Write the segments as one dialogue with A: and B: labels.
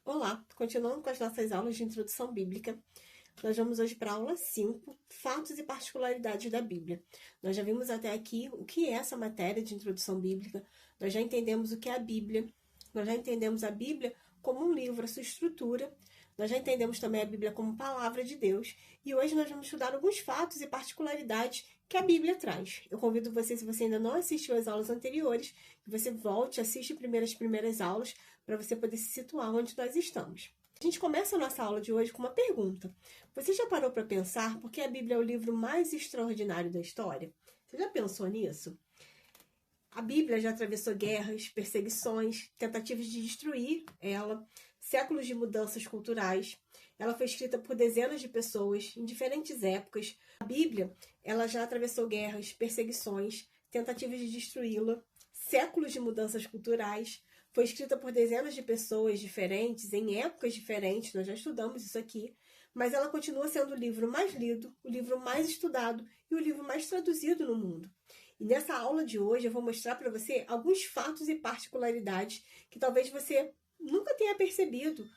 A: Olá, continuando com as nossas aulas de introdução bíblica, nós vamos hoje para a aula 5, fatos e particularidades da Bíblia. Nós já vimos até aqui o que é essa matéria de introdução bíblica, nós já entendemos o que é a Bíblia, nós já entendemos a Bíblia como um livro, a sua estrutura, nós já entendemos também a Bíblia como palavra de Deus, e hoje nós vamos estudar alguns fatos e particularidades que a Bíblia traz. Eu convido você, se você ainda não assistiu às aulas anteriores, que você volte, assiste primeiro as primeiras aulas, para você poder se situar onde nós estamos. A gente começa a nossa aula de hoje com uma pergunta. Você já parou para pensar por que a Bíblia é o livro mais extraordinário da história? Você já pensou nisso? A Bíblia já atravessou guerras, perseguições, tentativas de destruir ela, séculos de mudanças culturais. Ela foi escrita por dezenas de pessoas em diferentes épocas. A Bíblia, ela já atravessou guerras, perseguições, tentativas de destruí-la, séculos de mudanças culturais. Foi escrita por dezenas de pessoas diferentes, em épocas diferentes, nós já estudamos isso aqui, mas ela continua sendo o livro mais lido, o livro mais estudado e o livro mais traduzido no mundo. E nessa aula de hoje eu vou mostrar para você alguns fatos e particularidades que talvez você nunca tenha percebido.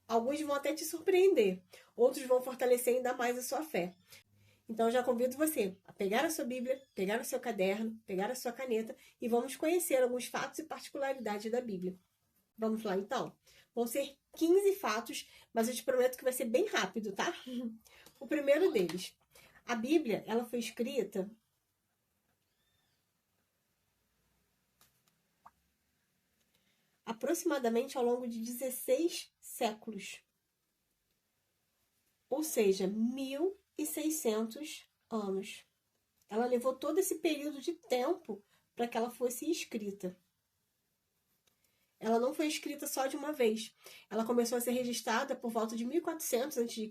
A: Alguns vão até te surpreender, outros vão fortalecer ainda mais a sua fé. Então, eu já convido você a pegar a sua Bíblia, pegar o seu caderno, pegar a sua caneta e vamos conhecer alguns fatos e particularidades da Bíblia. Vamos lá, então? Vão ser 15 fatos, mas eu te prometo que vai ser bem rápido, tá? O primeiro deles. A Bíblia, ela foi escrita aproximadamente ao longo de 16 séculos. Ou seja, 1.600 anos. Ela levou todo esse período de tempo para que ela fosse escrita. Ela não foi escrita só de uma vez. Ela começou a ser registrada por volta de 1400 a.C.,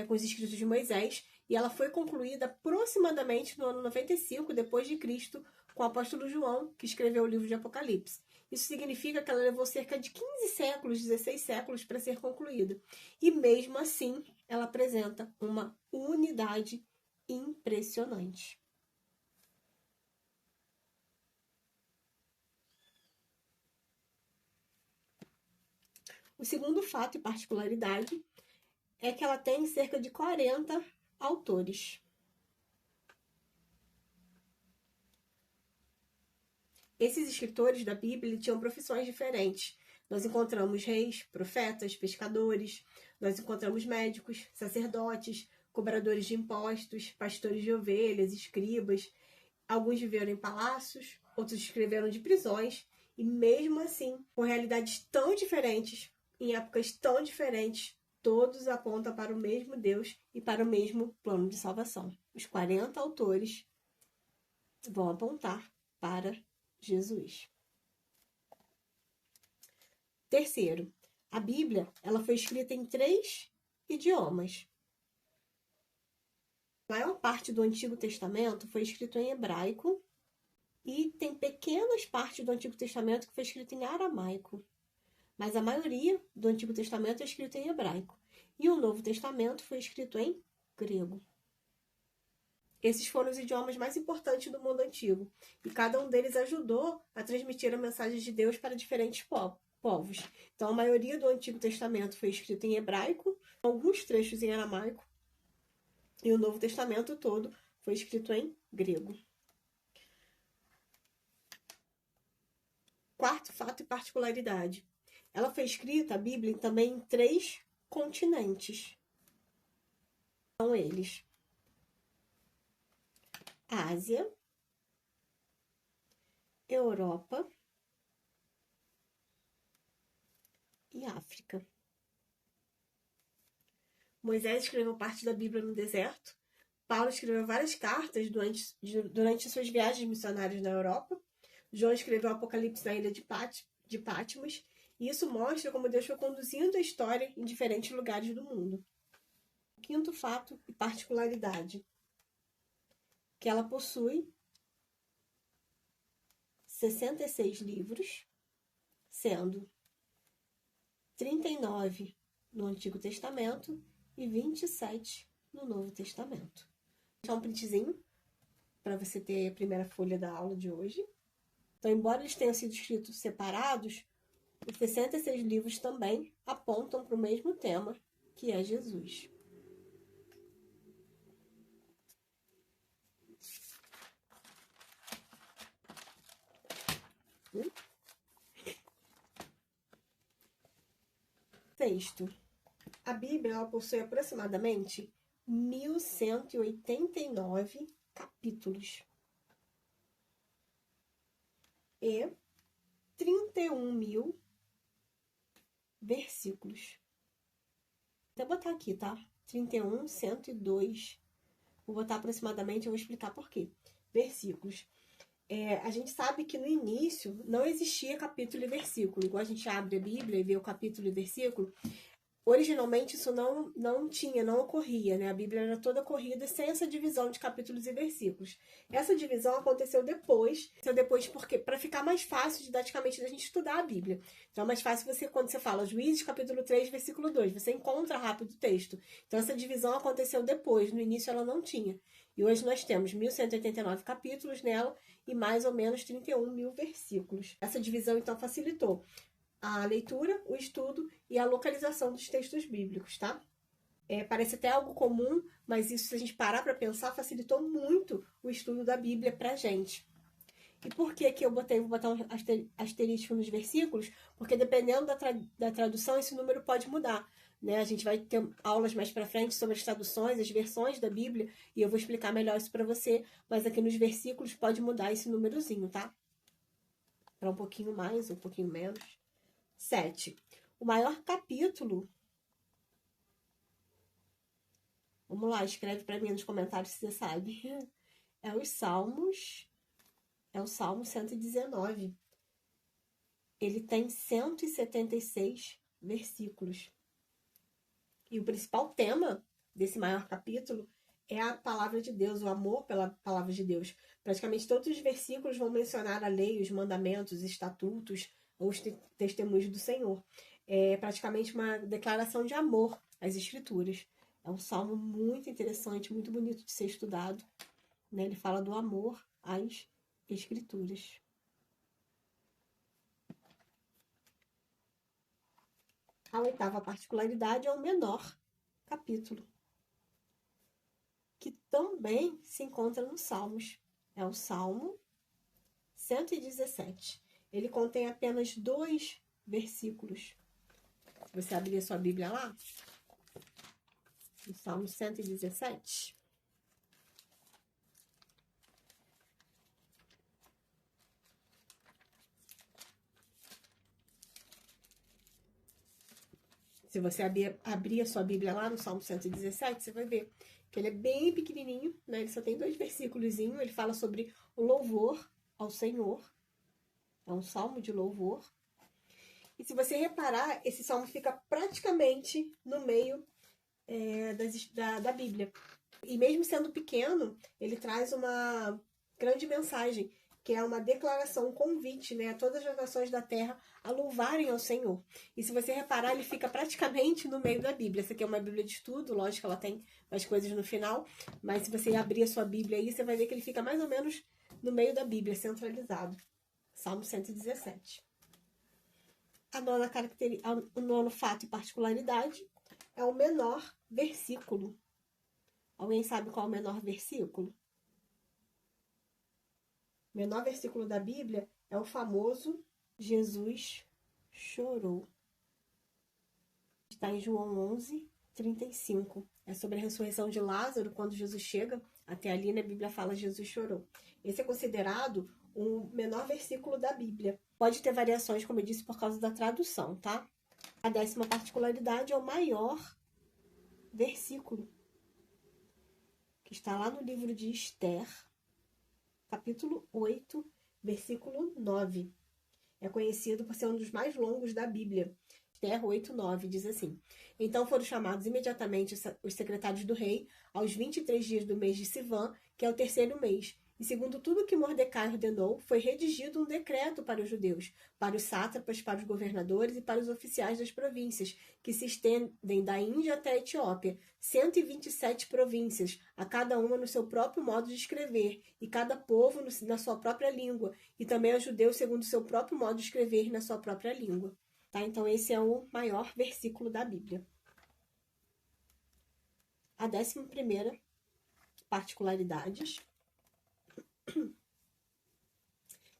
A: com os escritos de Moisés, e ela foi concluída aproximadamente no ano 95 depois de Cristo, com o apóstolo João, que escreveu o livro de Apocalipse. Isso significa que ela levou cerca de 15 séculos, 16 séculos para ser concluída. E mesmo assim, ela apresenta uma unidade impressionante. O segundo fato e particularidade é que ela tem cerca de 40 autores. Esses escritores da Bíblia tinham profissões diferentes. Nós encontramos reis, profetas, pescadores, nós encontramos médicos, sacerdotes, cobradores de impostos, pastores de ovelhas, escribas. Alguns viveram em palácios, outros escreveram de prisões, e mesmo assim, com realidades tão diferentes, em épocas tão diferentes, todos apontam para o mesmo Deus e para o mesmo plano de salvação. Os 40 autores vão apontar para Jesus. Terceiro, a Bíblia, ela foi escrita em 3 idiomas. A maior parte do Antigo Testamento foi escrito em hebraico e tem pequenas partes do Antigo Testamento que foi escrito em aramaico. Mas a maioria do Antigo Testamento é escrito em hebraico. E o Novo Testamento foi escrito em grego. Esses foram os idiomas mais importantes do mundo antigo, e cada um deles ajudou a transmitir a mensagem de Deus para diferentes povos. Então, a maioria do Antigo Testamento foi escrito em hebraico, alguns trechos em aramaico, e o Novo Testamento todo foi escrito em grego. Quarto fato e particularidade. Ela foi escrita, a Bíblia, também em 3 continentes. São eles: Ásia, Europa e África. Moisés escreveu parte da Bíblia no deserto. Paulo escreveu várias cartas durante suas viagens missionárias na Europa. João escreveu o Apocalipse na ilha de Patmos. E isso mostra como Deus foi conduzindo a história em diferentes lugares do mundo. Quinto fato e particularidade: que ela possui 66 livros, sendo 39 no Antigo Testamento e 27 no Novo Testamento. Vou deixar um printzinho para você ter a primeira folha da aula de hoje. Então, embora eles tenham sido escritos separados, Os 66 livros também apontam para o mesmo tema, que é Jesus. Sexto, a Bíblia ela possui aproximadamente 1.189 capítulos e 31 mil versículos. Vou botar aqui, tá? 31, 102. Vou botar aproximadamente, eu vou explicar por quê. Versículos. A gente sabe que no início não existia capítulo e versículo. Igual a gente abre a Bíblia e vê o capítulo e versículo. Originalmente isso não ocorria, né? A Bíblia era toda corrida sem essa divisão de capítulos e versículos. Essa divisão aconteceu depois porque para ficar mais fácil didaticamente da gente estudar a Bíblia. Então é mais fácil você, quando você fala Juízes, capítulo 3, versículo 2, você encontra rápido o texto. Então essa divisão aconteceu depois, no início ela não tinha. E hoje nós temos 1.189 capítulos nela e mais ou menos 31 mil versículos. Essa divisão então facilitou a leitura, o estudo e a localização dos textos bíblicos, tá? Parece até algo comum, mas isso, se a gente parar para pensar, facilitou muito o estudo da Bíblia pra gente. E por que que vou botar um asterisco nos versículos? Porque dependendo da tradução, esse número pode mudar, né? A gente vai ter aulas mais para frente sobre as traduções, as versões da Bíblia, e eu vou explicar melhor isso para você, mas aqui nos versículos pode mudar esse númerozinho, tá? Para um pouquinho mais, um pouquinho menos. 7. O maior capítulo. Vamos lá, escreve para mim nos comentários se você sabe. É os Salmos. É o Salmo 119. Ele tem 176 versículos. E o principal tema desse maior capítulo é a palavra de Deus, o amor pela palavra de Deus. Praticamente todos os versículos vão mencionar a lei, os mandamentos, os estatutos, os testemunhos do Senhor. É praticamente uma declaração de amor às Escrituras. É um salmo muito interessante, muito bonito de ser estudado, né? Ele fala do amor às Escrituras. A oitava particularidade é o menor capítulo, que também se encontra nos Salmos. É o Salmo 117. Ele contém apenas 2 versículos. Você abrir a sua Bíblia lá, o Salmo 117. Se você abrir a sua Bíblia lá no Salmo 117, você vai ver que ele é bem pequenininho, né? Ele só tem 2 versículos. Ele fala sobre o louvor ao Senhor. É um salmo de louvor. E se você reparar, esse salmo fica praticamente no meio da Bíblia. E mesmo sendo pequeno, ele traz uma grande mensagem, que é uma declaração, um convite, né, a todas as nações da terra a louvarem ao Senhor. E se você reparar, ele fica praticamente no meio da Bíblia. Essa aqui é uma Bíblia de estudo, lógico que ela tem mais coisas no final, mas se você abrir a sua Bíblia aí, você vai ver que ele fica mais ou menos no meio da Bíblia, centralizado. Salmo 117. O nono fato e particularidade é o menor versículo. Alguém sabe qual é o menor versículo? O menor versículo da Bíblia é o famoso Jesus chorou. Está em João 11, 35. É sobre a ressurreição de Lázaro, quando Jesus chega. Até ali, na Bíblia fala Jesus chorou. Esse é considerado o menor versículo da Bíblia. Pode ter variações, como eu disse, por causa da tradução, tá? A 10ª particularidade é o maior versículo, que está lá no livro de Esther, capítulo 8, versículo 9. É conhecido por ser um dos mais longos da Bíblia. Esther 8, 9 diz assim: Então foram chamados imediatamente os secretários do rei aos 23 dias do mês de Sivan, que é o 3º mês. E segundo tudo que Mordecai ordenou, foi redigido um decreto para os judeus, para os sátrapas, para os governadores e para os oficiais das províncias, que se estendem da Índia até a Etiópia, 127 províncias, a cada uma no seu próprio modo de escrever, e cada povo na sua própria língua, e também aos judeus segundo o seu próprio modo de escrever na sua própria língua. tá? Então, esse é o maior versículo da Bíblia. A 11ª particularidades,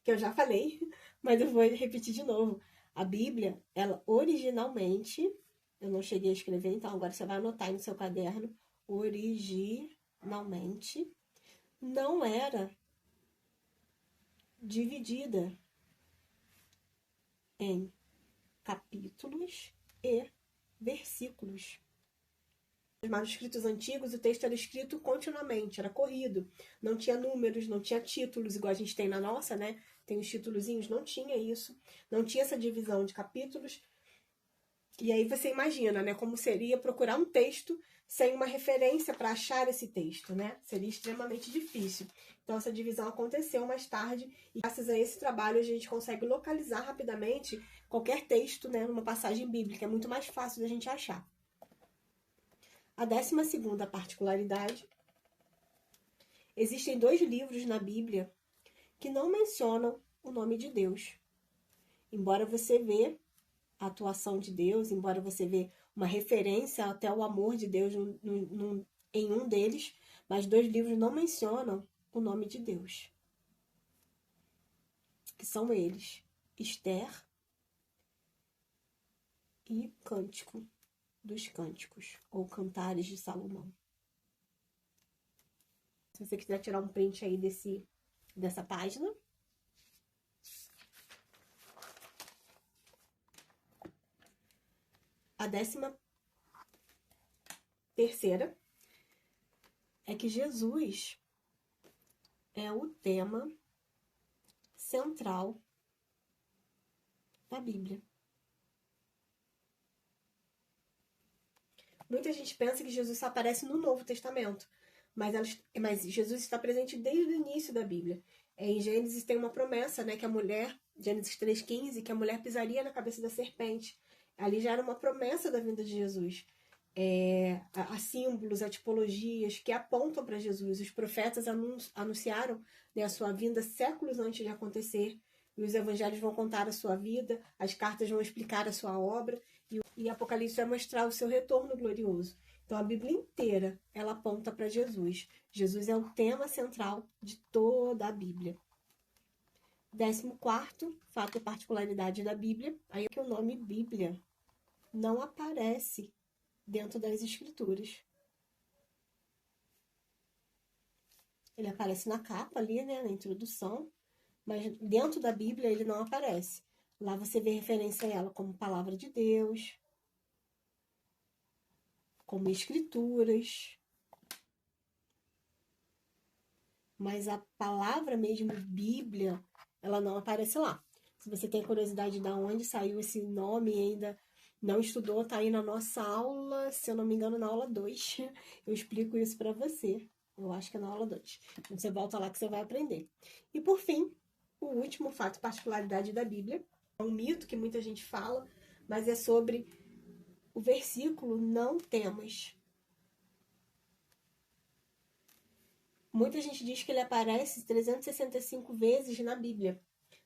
A: que eu já falei, mas eu vou repetir de novo. A Bíblia, ela originalmente, eu não cheguei a escrever, então agora você vai anotar aí no seu caderno, originalmente não era dividida em capítulos e versículos. Nos manuscritos antigos, o texto era escrito continuamente, era corrido. Não tinha números, não tinha títulos, igual a gente tem na nossa, né? Tem os títulozinhos, não tinha isso. Não tinha essa divisão de capítulos. E aí você imagina, né? Como seria procurar um texto sem uma referência para achar esse texto, né? Seria extremamente difícil. Então, essa divisão aconteceu mais tarde e graças a esse trabalho a gente consegue localizar rapidamente qualquer texto, né? Numa passagem bíblica. É muito mais fácil da gente achar. A 12ª particularidade, existem 2 livros na Bíblia que não mencionam o nome de Deus. Embora você vê a atuação de Deus, embora você vê uma referência até ao amor de Deus em um deles, mas 2 livros não mencionam o nome de Deus. Que são eles, Esther e Cântico dos Cânticos, ou Cantares de Salomão. Se você quiser tirar um print aí dessa página. A 13ª é que Jesus é o tema central da Bíblia. Muita gente pensa que Jesus só aparece no Novo Testamento, mas Jesus está presente desde o início da Bíblia. Em Gênesis tem uma promessa, né, que a mulher, Gênesis 3,15, que a mulher pisaria na cabeça da serpente. Ali já era uma promessa da vinda de Jesus. Há símbolos, há tipologias que apontam para Jesus. Os profetas anunciaram, né, a sua vinda séculos antes de acontecer. E os evangelhos vão contar a sua vida, as cartas vão explicar a sua obra. E Apocalipse vai mostrar o seu retorno glorioso. Então, a Bíblia inteira, ela aponta para Jesus. Jesus é o tema central de toda a Bíblia. 14º fato e particularidade da Bíblia, aí é que o nome Bíblia não aparece dentro das Escrituras. Ele aparece na capa ali, né, na introdução, mas dentro da Bíblia ele não aparece. Lá você vê referência a ela como palavra de Deus, como escrituras. Mas a palavra mesmo, Bíblia, ela não aparece lá. Se você tem curiosidade de onde saiu esse nome e ainda não estudou, tá aí na nossa aula, se eu não me engano, na aula 2. Eu explico isso para você. Eu acho que é na aula 2. Então você volta lá que você vai aprender. E por fim, o último fato, particularidade da Bíblia. É um mito que muita gente fala, mas é sobre o versículo não temas. Muita gente diz que ele aparece 365 vezes na Bíblia,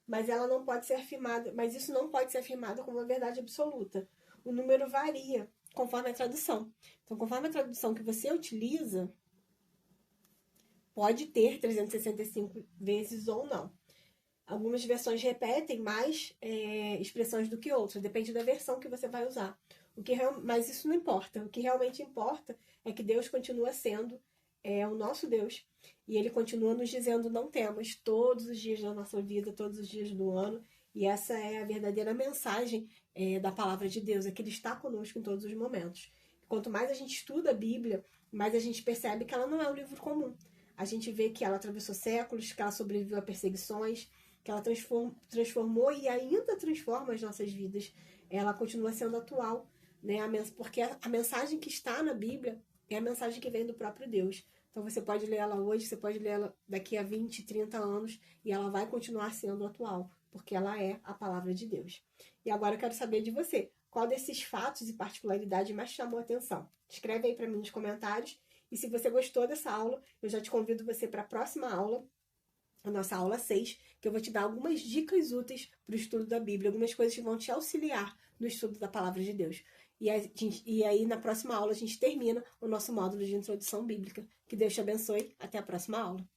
A: mas ela não pode ser afirmada, mas isso não pode ser afirmado como uma verdade absoluta. O número varia conforme a tradução. Então, conforme a tradução que você utiliza, pode ter 365 vezes ou não. Algumas versões repetem mais expressões do que outras, depende da versão que você vai usar. Mas isso não importa. O que realmente importa é que Deus continua sendo o nosso Deus. E Ele continua nos dizendo não temas todos os dias da nossa vida, todos os dias do ano. E essa é a verdadeira mensagem da palavra de Deus, é que Ele está conosco em todos os momentos. Quanto mais a gente estuda a Bíblia, mais a gente percebe que ela não é um livro comum. A gente vê que ela atravessou séculos, que ela sobreviveu a perseguições, que ela transformou e ainda transforma as nossas vidas. Ela continua sendo atual, né? Porque a mensagem que está na Bíblia é a mensagem que vem do próprio Deus. Então você pode ler ela hoje, você pode ler ela daqui a 20, 30 anos e ela vai continuar sendo atual, porque ela é a palavra de Deus. E agora eu quero saber de você, qual desses fatos e particularidades mais chamou a atenção? Escreve aí para mim nos comentários. E se você gostou dessa aula, eu já te convido você para a próxima aula. a nossa aula 6, que eu vou te dar algumas dicas úteis para o estudo da Bíblia, algumas coisas que vão te auxiliar no estudo da Palavra de Deus. E aí, na próxima aula, a gente termina o nosso módulo de introdução bíblica. Que Deus te abençoe. Até a próxima aula.